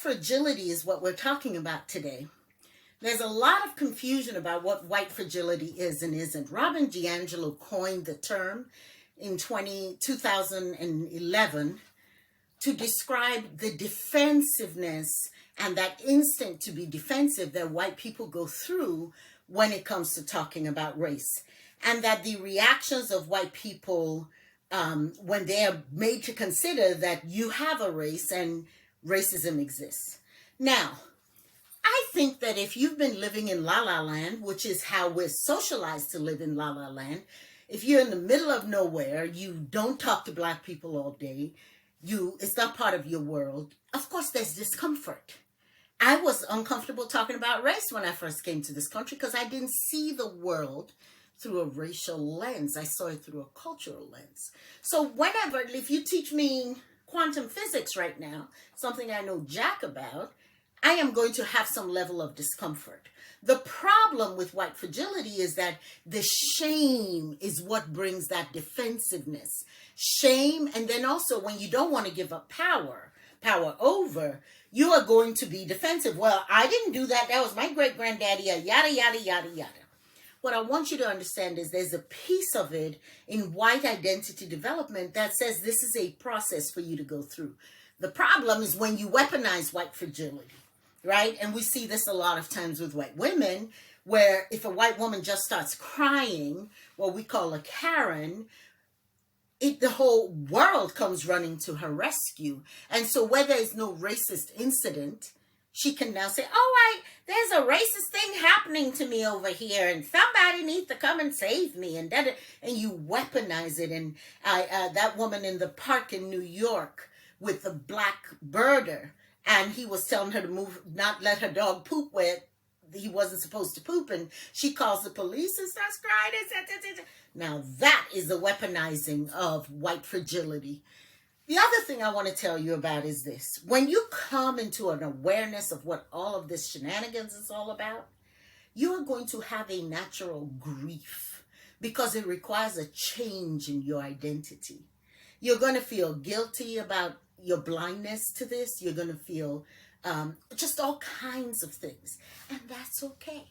fragility is what we're talking about today. There's a lot of confusion about what white fragility is and isn't. Robin DiAngelo coined the term in 2011 to describe the defensiveness and that instinct to be defensive that white people go through when it comes to talking about race. And that the reactions of white people when they are made to consider that you have a race and racism exists. Now, I think that if you've been living in La La Land, which is how we're socialized to live in La La Land, if you're in the middle of nowhere, you don't talk to Black people all day, it's not part of your world, of course there's discomfort. I was uncomfortable talking about race when I first came to this country because I didn't see the world through a racial lens. I saw it through a cultural lens. So if you teach me quantum physics right now, something I know jack about, I am going to have some level of discomfort. The problem with white fragility is that the shame is what brings that defensiveness. Shame, and then also when you don't want to give up power over, you are going to be defensive. Well, I didn't do that. That was my great-granddaddy, yada, yada, yada, yada. What I want you to understand is there's a piece of it in white identity development that says this is a process for you to go through. The problem is when you weaponize white fragility, right? And we see this a lot of times with white women, where if a white woman just starts crying, what we call a Karen, the whole world comes running to her rescue. And so where there's no racist incident, she can now say, oh, there's a racist thing happening to me over here, and somebody needs to come and save me. And you weaponize it. And that woman in the park in New York with the black birder, and he was telling her to not let her dog poop where he wasn't supposed to poop, and she calls the police and starts crying. Now that is the weaponizing of white fragility. The other thing I want to tell you about is this. When you come into an awareness of what all of this shenanigans is all about, you are going to have a natural grief because it requires a change in your identity. You're going to feel guilty about your blindness to this. You're going to feel just all kinds of things. And that's okay.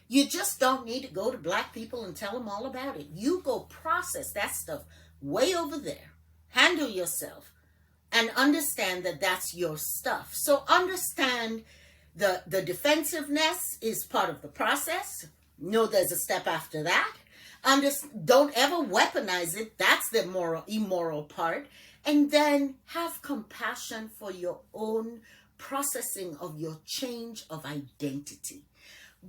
You just don't need to go to Black people and tell them all about it. You go process that stuff way over there. Handle yourself and understand that that's your stuff. So understand the defensiveness is part of the process. Know there's a step after that. Don't ever weaponize it. That's the immoral part. And then have compassion for your own processing of your change of identity.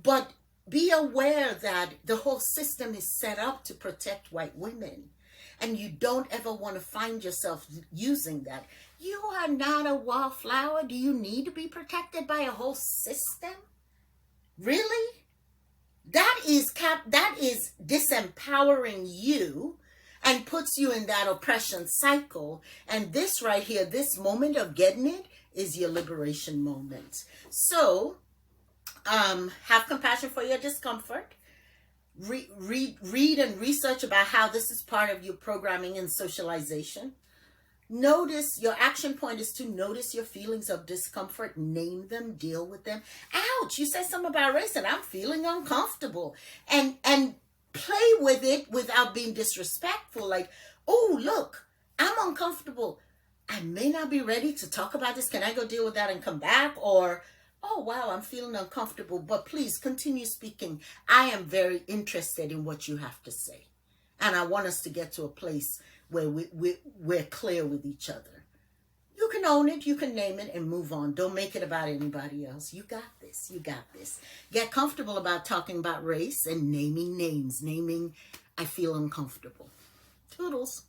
But be aware that the whole system is set up to protect white women. And you don't ever want to find yourself using that. You are not a wallflower. Do you need to be protected by a whole system? Really? That is disempowering you and puts you in that oppression cycle. And this right here, this moment of getting it is your liberation moment. So have compassion for your discomfort. Read and research about how this is part of your programming and socialization. Notice, your action point is to notice your feelings of discomfort, name them, deal with them. Ouch, you said something about race and I'm feeling uncomfortable. And play with it without being disrespectful. Like, oh, look, I'm uncomfortable. I may not be ready to talk about this. Can I go deal with that and come back? Or, oh, wow, I'm feeling uncomfortable, but please continue speaking. I am very interested in what you have to say. And I want us to get to a place where we're clear with each other. You can own it, you can name it, and move on. Don't make it about anybody else. You got this, you got this. Get comfortable about talking about race and naming names. I feel uncomfortable. Toodles.